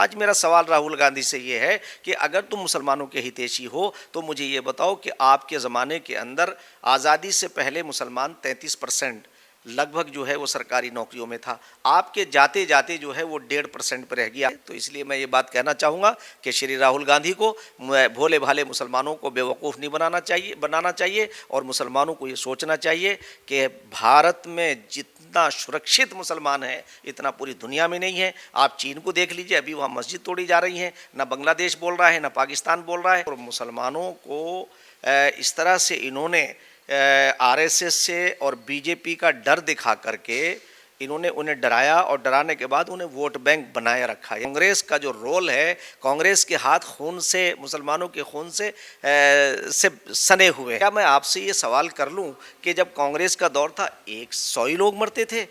आज मेरा सवाल राहुल गांधी से ये है कि अगर तुम मुसलमानों के हितैषी हो तो मुझे ये बताओ कि आपके ज़माने के अंदर आज़ादी से पहले मुसलमान 33% लगभग जो है वो सरकारी नौकरियों में था। आपके जाते जाते जो है वो 1.5% पर रह गया। तो इसलिए मैं ये बात कहना चाहूँगा कि श्री राहुल गांधी को भोले भाले मुसलमानों को बेवकूफ़ नहीं बनाना चाहिए और मुसलमानों को ये सोचना चाहिए कि भारत में जितना सुरक्षित मुसलमान है इतना पूरी दुनिया में नहीं है। आप चीन को देख लीजिए, अभी वहाँ मस्जिद तोड़ी जा रही है, ना बांग्लादेश बोल रहा है ना पाकिस्तान बोल रहा है। और मुसलमानों को इस तरह से इन्होंने आरएसएस से और बीजेपी का डर दिखा करके इन्होंने उन्हें डराया और डराने के बाद उन्हें वोट बैंक बनाए रखा है। कांग्रेस का जो रोल है, कांग्रेस के हाथ खून से, मुसलमानों के खून से सने हुए। क्या मैं आपसे ये सवाल कर लूं कि जब कांग्रेस का दौर था 100 ही लोग मरते थे,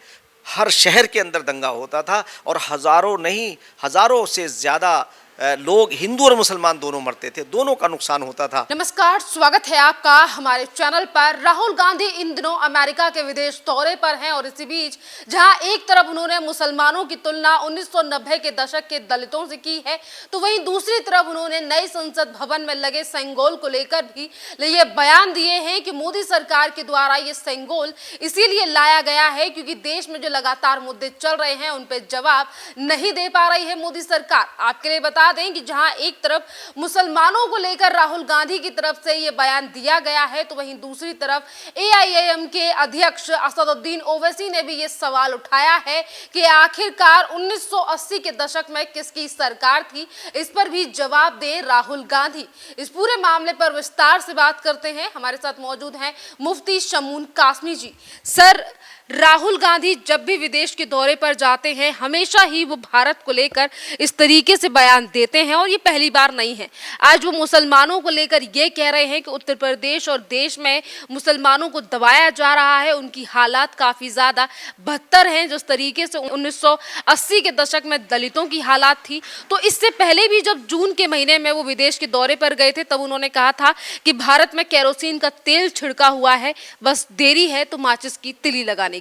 हर शहर के अंदर दंगा होता था और हज़ारों नहीं हज़ारों से ज़्यादा लोग हिंदू और मुसलमान दोनों मरते थे, दोनों का नुकसान होता था। नमस्कार, स्वागत है आपका हमारे चैनल पर। राहुल गांधी इन दिनों अमेरिका के विदेश दौरे पर हैं और इसी बीच जहां एक तरफ उन्होंने मुसलमानों की तुलना 1990 के दशक के दलितों से की है, तो वहीं दूसरी तरफ उन्होंने नए संसद भवन में लगे सेंगोल को लेकर भी ये बयान दिए हैं कि मोदी सरकार के द्वारा ये सेंगोल इसीलिए लाया गया है क्योंकि देश में जो लगातार मुद्दे चल रहे हैं उन पर जवाब नहीं दे पा रही है मोदी सरकार। आपके लिए बता दें कि जहां एक तरफ मुसलमानों को लेकर राहुल गांधी की तरफ से यह बयान दिया गया है, तो वहीं दूसरी तरफ एआईएम के अध्यक्ष असदुद्दीन ओवैसी ने भी यह सवाल उठाया है कि आखिरकार 1980 के दशक में किसकी सरकार थी, इस पर भी जवाब दे राहुल गांधी। इस पूरे मामले पर विस्तार से बात करते हैं। हमारे साथ मौजूद हैं मुफ्ती शमून कासमी जी। सर, राहुल गांधी जब भी विदेश के दौरे पर जाते हैं हमेशा ही वो भारत को लेकर इस तरीके से बयान देते हैं और ये पहली बार नहीं है। आज वो मुसलमानों को लेकर ये कह रहे हैं कि उत्तर प्रदेश और देश में मुसलमानों को दबाया जा रहा है, उनकी हालात काफ़ी ज़्यादा बदतर हैं जिस तरीके से 1980 के दशक में दलितों की हालात थी। तो इससे पहले भी जब जून के महीने में वो विदेश के दौरे पर गए थे तब उन्होंने कहा था कि भारत में केरोसिन का तेल छिड़का हुआ है, बस देरी है तो माचिस की तिली लगाने।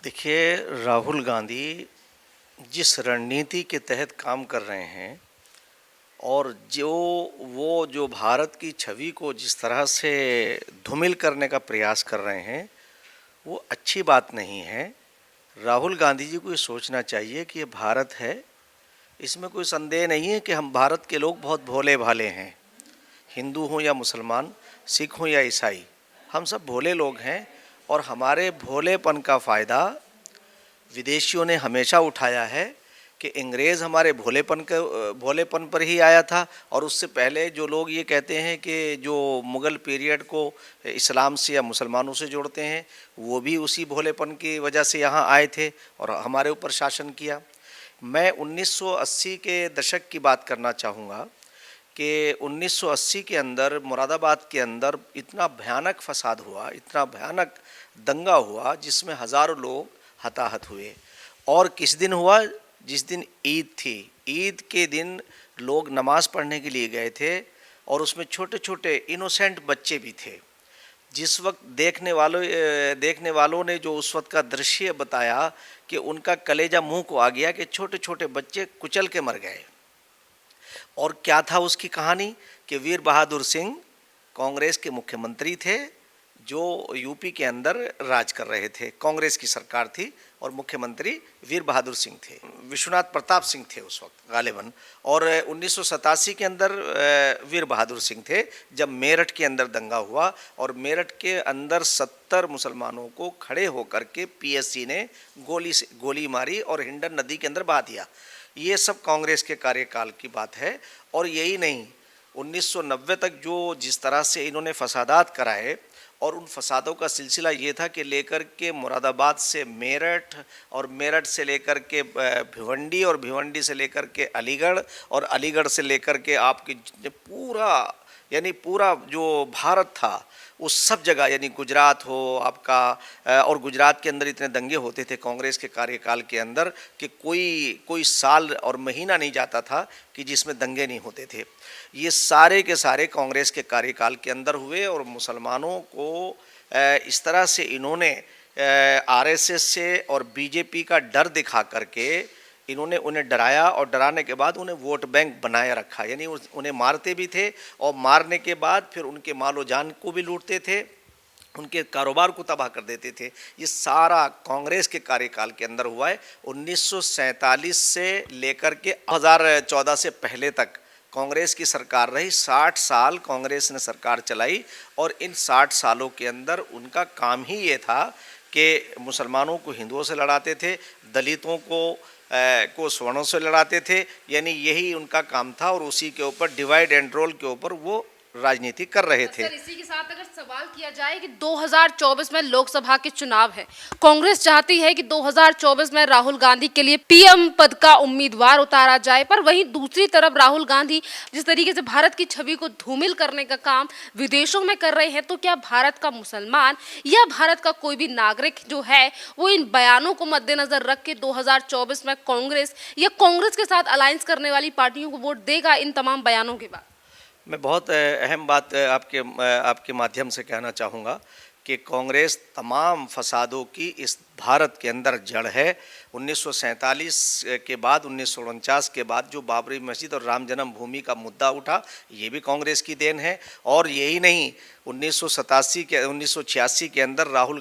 देखिए, राहुल गांधी जिस रणनीति के तहत काम कर रहे हैं और जो भारत की छवि को जिस तरह से धूमिल करने का प्रयास कर रहे हैं वो अच्छी बात नहीं है। राहुल गांधी जी को ये सोचना चाहिए कि ये भारत है, इसमें कोई संदेह नहीं है कि हम भारत के लोग बहुत भोले भाले हैं। हिंदू हों या मुसलमान, सिख हों या ईसाई, हम सब भोले लोग हैं और हमारे भोलेपन का फ़ायदा विदेशियों ने हमेशा उठाया है कि अंग्रेज़ हमारे भोलेपन पर ही आया था। और उससे पहले जो लोग ये कहते हैं कि जो मुग़ल पीरियड को इस्लाम से या मुसलमानों से जोड़ते हैं वो भी उसी भोलेपन की वजह से यहाँ आए थे और हमारे ऊपर शासन किया। मैं 1980 के दशक की बात करना चाहूँगा कि 1980 के अंदर मुरादाबाद के अंदर इतना भयानक फसाद हुआ, इतना भयानक दंगा हुआ जिसमें हज़ारों लोग हताहत हुए। और किस दिन हुआ? जिस दिन ईद थी। ईद के दिन लोग नमाज़ पढ़ने के लिए गए थे और उसमें छोटे छोटे इनोसेंट बच्चे भी थे। जिस वक्त देखने वालों ने जो उस वक्त का दृश्य बताया कि उनका कलेजा मुंह को आ गया कि छोटे छोटे बच्चे कुचल के मर गए। और क्या था उसकी कहानी कि वीर बहादुर सिंह कांग्रेस के मुख्यमंत्री थे जो यूपी के अंदर राज कर रहे थे। कांग्रेस की सरकार थी और मुख्यमंत्री वीर बहादुर सिंह थे, विश्वनाथ प्रताप सिंह थे उस वक्त गालिबन। और 1987 के अंदर वीर बहादुर सिंह थे जब मेरठ के अंदर दंगा हुआ और मेरठ के अंदर 70 मुसलमानों को खड़े होकर के पीएससी ने गोली मारी और हिंडन नदी के अंदर बहा दिया। ये सब कांग्रेस के कार्यकाल की बात है। और यही नहीं, 1990 तक जिस तरह से इन्होंने फसादात कराए और उन फसादों का सिलसिला ये था कि लेकर के मुरादाबाद से मेरठ और मेरठ से लेकर के भिवंडी और भिवंडी से लेकर के अलीगढ़ और अलीगढ़ से लेकर के आपके पूरा जो भारत था उस सब जगह, यानी गुजरात हो आपका, और गुजरात के अंदर इतने दंगे होते थे कांग्रेस के कार्यकाल के अंदर कि कोई साल और महीना नहीं जाता था कि जिसमें दंगे नहीं होते थे। ये सारे के सारे कांग्रेस के कार्यकाल के अंदर हुए और मुसलमानों को इस तरह से इन्होंने आरएसएस से और बीजेपी का डर दिखा करके इन्होंने उन्हें डराया और डराने के बाद उन्हें वोट बैंक बनाए रखा, यानी उन्हें मारते भी थे और मारने के बाद फिर उनके मालो जान को भी लूटते थे, उनके कारोबार को तबाह कर देते थे। ये सारा कांग्रेस के कार्यकाल के अंदर हुआ है। 1947 से लेकर के 2014 से पहले तक कांग्रेस की सरकार रही। 60 साल कांग्रेस ने सरकार चलाई और इन 60 सालों के अंदर उनका काम ही ये था कि मुसलमानों को हिंदुओं से लड़ाते थे, दलितों को सवर्णों से लड़ाते थे, यानी यही उनका काम था और उसी के ऊपर डिवाइड एंड रोल के ऊपर वो राजनीति कर रहे थे। इसी के साथ अगर सवाल किया जाए कि 2024 में लोकसभा के चुनाव है, कांग्रेस चाहती है कि 2024 में राहुल गांधी के लिए पीएम पद का उम्मीदवार उतारा जाए, पर वहीं दूसरी तरफ राहुल गांधी जिस तरीके से भारत की छवि को धूमिल करने का काम विदेशों में कर रहे हैं, तो क्या भारत का मुसलमान या भारत का कोई भी नागरिक जो है वो इन बयानों को मद्देनजर रख के 2024 में कांग्रेस या कांग्रेस के साथ अलायंस करने वाली पार्टियों को वोट देगा इन तमाम बयानों के बाद? मैं बहुत अहम बात आपके माध्यम से कहना चाहूँगा कि कांग्रेस तमाम फसादों की इस भारत के अंदर जड़ है। 1947 के बाद 1949 के बाद जो बाबरी मस्जिद और राम जन्मभूमि का मुद्दा उठा, ये भी कांग्रेस की देन है। और यही नहीं, 1986 के अंदर राहुल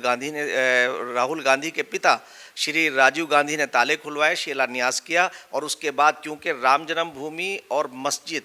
गांधी के पिता श्री राजीव गांधी ने ताले खुलवाए, शिलान्यास किया और उसके बाद क्योंकि राम जन्मभूमि और मस्जिद,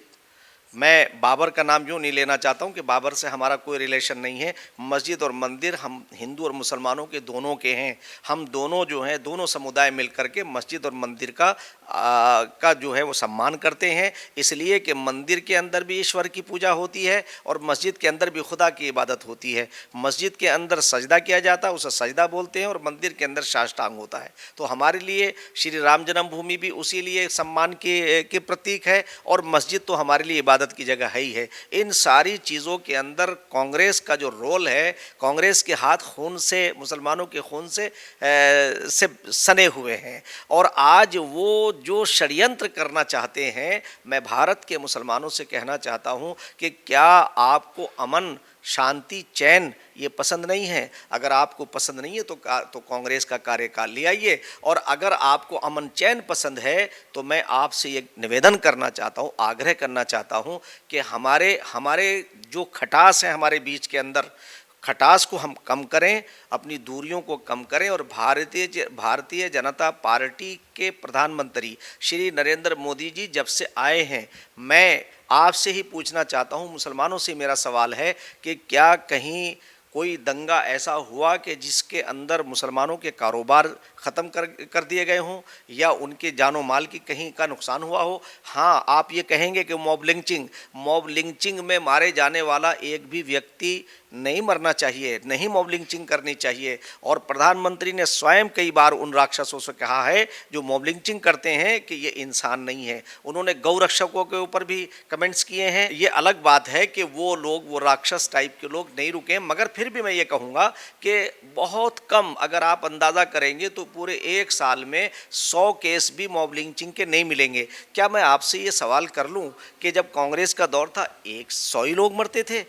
मैं बाबर का नाम यूँ नहीं लेना चाहता हूँ कि बाबर से हमारा कोई रिलेशन नहीं है, मस्जिद और मंदिर हम हिंदू और मुसलमानों के दोनों के हैं। हम दोनों जो हैं, दोनों समुदाय मिल कर के मस्जिद और मंदिर का जो है वो सम्मान करते हैं, इसलिए कि मंदिर के अंदर भी ईश्वर की पूजा होती है और मस्जिद के अंदर भी खुदा की इबादत होती है। मस्जिद के अंदर सजदा किया जाता है, उसे सजदा बोलते हैं, और मंदिर के अंदर साष्टांग होता है। तो हमारे लिए श्री राम जन्मभूमि भी उसी लिए सम्मान के प्रतीक है और मस्जिद तो हमारे लिए इबादत की जगह है ही है। इन सारी चीज़ों के अंदर कांग्रेस का जो रोल है, कांग्रेस के हाथ खून से, मुसलमानों के खून से सने हुए हैं और आज वो जो षड्यंत्र करना चाहते हैं, मैं भारत के मुसलमानों से कहना चाहता हूं कि क्या आपको अमन, शांति, चैन ये पसंद नहीं है? अगर आपको पसंद नहीं है तो कांग्रेस का कार्यकाल ले आइए, और अगर आपको अमन चैन पसंद है तो मैं आपसे ये निवेदन करना चाहता हूँ, आग्रह करना चाहता हूँ कि हमारे जो खटास है हमारे बीच के अंदर, खटास को हम कम करें, अपनी दूरियों को कम करें। और भारतीय जनता पार्टी के प्रधानमंत्री श्री नरेंद्र मोदी जी जब से आए हैं, मैं आपसे ही पूछना चाहता हूं, मुसलमानों से मेरा सवाल है कि क्या कहीं कोई दंगा ऐसा हुआ कि जिसके अंदर मुसलमानों के कारोबार ख़त्म कर दिए गए हों या उनके जानो माल की कहीं का नुकसान हुआ हो? हाँ, आप ये कहेंगे कि मॉब लिंचिंग में मारे जाने वाला एक भी व्यक्ति नहीं मरना चाहिए, नहीं मॉब लिंचिंग करनी चाहिए। और प्रधानमंत्री ने स्वयं कई बार उन राक्षसों से कहा है जो मॉब लिंचिंग करते हैं कि ये इंसान नहीं है। उन्होंने गौ रक्षकों के ऊपर भी कमेंट्स किए हैं। ये अलग बात है कि वो लोग, वो राक्षस टाइप के लोग नहीं रुके, मगर फिर भी मैं ये कहूँगा कि बहुत कम, अगर आप अंदाज़ा करेंगे तो पूरे एक साल में 100 केस भी मॉब लिंचिंग के नहीं मिलेंगे। क्या मैं आपसे ये सवाल कर लूँ कि जब कांग्रेस का दौर था 100 ही लोग मरते थे,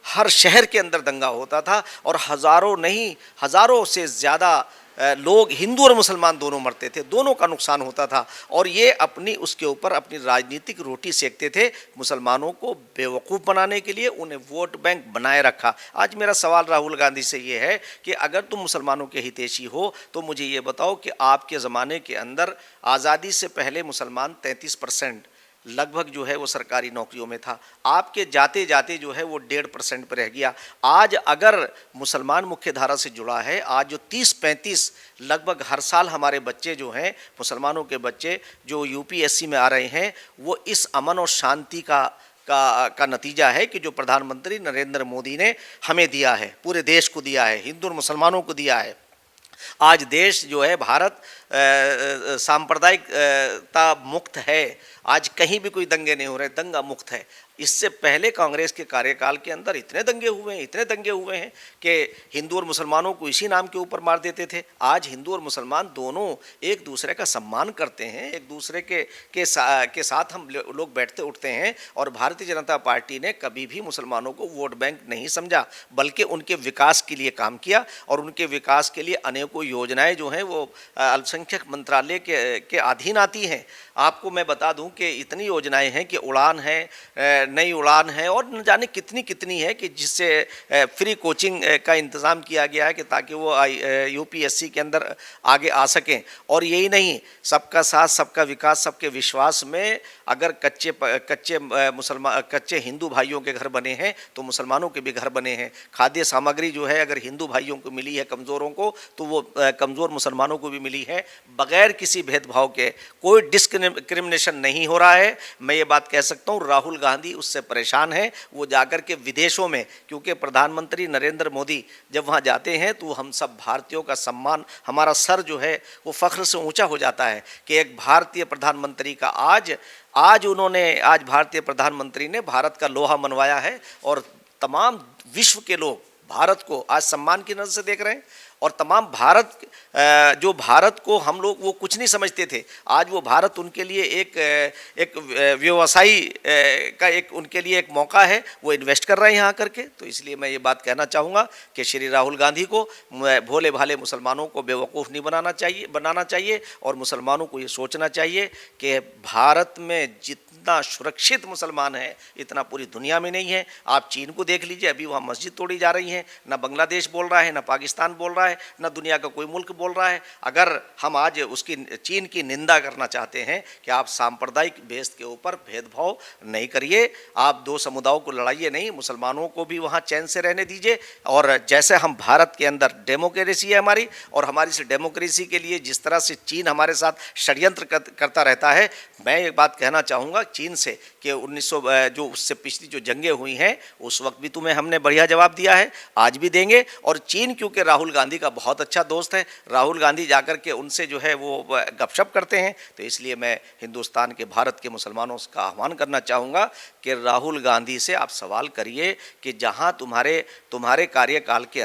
हर शहर के अंदर दंगा होता था और हज़ारों नहीं, हज़ारों से ज़्यादा लोग, हिंदू और मुसलमान दोनों मरते थे, दोनों का नुकसान होता था। और ये उसके ऊपर अपनी राजनीतिक रोटी सेकते थे, मुसलमानों को बेवकूफ़ बनाने के लिए उन्हें वोट बैंक बनाए रखा। आज मेरा सवाल राहुल गांधी से ये है कि अगर तुम मुसलमानों के हितैषी हो तो मुझे ये बताओ कि आपके ज़माने के अंदर आज़ादी से पहले मुसलमान 33% लगभग जो है वो सरकारी नौकरियों में था, आपके जाते जाते जो है वो 1.5% पर रह गया। आज अगर मुसलमान मुख्य धारा से जुड़ा है, आज जो 30-35 लगभग हर साल हमारे बच्चे जो हैं, मुसलमानों के बच्चे जो यूपीएससी में आ रहे हैं, वो इस अमन और शांति का नतीजा है कि जो प्रधानमंत्री नरेंद्र मोदी ने हमें दिया है, पूरे देश को दिया है, हिंदू और मुसलमानों को दिया है। आज देश जो है भारत सांप्रदायिकता मुक्त है, आज कहीं भी कोई दंगे नहीं हो रहे, दंगा मुक्त है। इससे पहले कांग्रेस के कार्यकाल के अंदर इतने दंगे हुए हैं कि हिंदू और मुसलमानों को इसी नाम के ऊपर मार देते थे। आज हिंदू और मुसलमान दोनों एक दूसरे का सम्मान करते हैं, एक दूसरे के साथ हम लोग बैठते उठते हैं। और भारतीय जनता पार्टी ने कभी भी मुसलमानों को वोट बैंक नहीं समझा, बल्कि उनके विकास के लिए काम किया और उनके विकास के लिए अनेकों योजनाएं जो हैं वो अल्पसंख्यक अल्पसंख्यक मंत्रालय के अधीन आती हैं। आपको मैं बता दूं कि इतनी योजनाएं हैं कि उड़ान है, नई उड़ान है और न जाने कितनी कितनी है कि जिससे फ्री कोचिंग का इंतज़ाम किया गया है कि ताकि वो यूपीएससी के अंदर आगे आ सकें। और यही नहीं, सबका साथ सबका विकास सबके विश्वास में अगर कच्चे हिंदू भाइयों के घर बने हैं तो मुसलमानों के भी घर बने हैं। खाद्य सामग्री जो है अगर हिंदू भाइयों को मिली है कमज़ोरों को, तो वो कमज़ोर मुसलमानों को भी मिली है बगैर किसी भेदभाव के। कोई डिस्क्रिमिनेशन नहीं हो रहा है। मैं ये बात कह सकता हूँ, राहुल गांधी उससे परेशान है। वो जाकर के विदेशों में, क्योंकि प्रधानमंत्री नरेंद्र मोदी जब वहाँ जाते हैं तो हम सब भारतीयों का सम्मान, हमारा सर जो है वो फ़ख्र से ऊंचा हो जाता है कि एक भारतीय प्रधानमंत्री का आज भारतीय प्रधानमंत्री ने भारत का लोहा मनवाया है और तमाम विश्व के लोग भारत को आज सम्मान की नज़र से देख रहे हैं। और तमाम जो भारत को हम लोग वो कुछ नहीं समझते थे, आज वो भारत उनके लिए एक व्यवसायी का उनके लिए एक मौका है। वो इन्वेस्ट कर रहे हैं यहाँ करके। तो इसलिए मैं ये बात कहना चाहूँगा कि श्री राहुल गांधी को भोले भाले मुसलमानों को बेवकूफ़ नहीं बनाना चाहिए और मुसलमानों को ये सोचना चाहिए कि भारत में जितना सुरक्षित मुसलमान है इतना पूरी दुनिया में नहीं है। आप चीन को देख लीजिए, अभी वहाँ मस्जिद तोड़ी जा रही हैं। ना बांग्लादेश बोल रहा है, ना पाकिस्तान बोल रहा है, ना दुनिया का कोई मुल्क बोल रहा है। अगर हम आज चीन की निंदा करना चाहते हैं कि आप सांप्रदायिक बेस के ऊपर भेदभाव नहीं करिए, आप दो समुदायों को लड़ाइए नहीं, मुसलमानों को भी वहाँ चैन से रहने दीजिए। और जैसे हम भारत के अंदर डेमोक्रेसी है हमारी, और हमारी इस डेमोक्रेसी के लिए जिस तरह से चीन हमारे साथ षड्यंत्र करता रहता है, मैं एक बात कहना चाहूँगा चीन से कि 1900 जो उससे पिछली जो जंगें हुई हैं उस वक्त भी तुम्हें हमने बढ़िया जवाब दिया है, आज भी देंगे। और चीन क्योंकि राहुल गांधी का बहुत अच्छा दोस्त है, राहुल गांधी जाकर के उनसे जो है वो गपशप करते हैं। तो इसलिए मैं हिंदुस्तान के, भारत के मुसलमानों का आह्वान करना चाहूँगा कि राहुल गांधी से आप सवाल करिए कि जहाँ तुम्हारे कार्यकाल के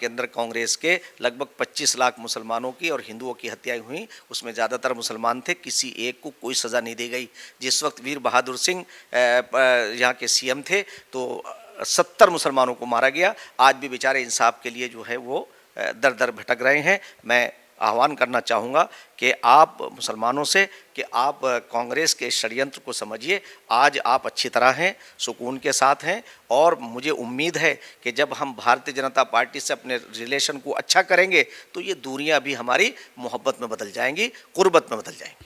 अंदर कांग्रेस के लगभग 25 लाख मुसलमानों की और हिंदुओं की हत्याएं हुई, उसमें ज़्यादातर मुसलमान थे, किसी एक को कोई सज़ा नहीं दी गई। जिस वक्त वीर बहादुर सिंह यहाँ के सीएम थे तो 70 मुसलमानों को मारा गया। आज भी बेचारे इंसाफ के लिए जो है वो दर दर भटक रहे हैं। मैं आह्वान करना चाहूँगा कि आप मुसलमानों से कि आप कांग्रेस के षड्यंत्र को समझिए। आज आप अच्छी तरह हैं, सुकून के साथ हैं, और मुझे उम्मीद है कि जब हम भारतीय जनता पार्टी से अपने रिलेशन को अच्छा करेंगे तो ये दूरियां भी हमारी मोहब्बत में बदल जाएंगी, कुर्बत में बदल जाएंगी।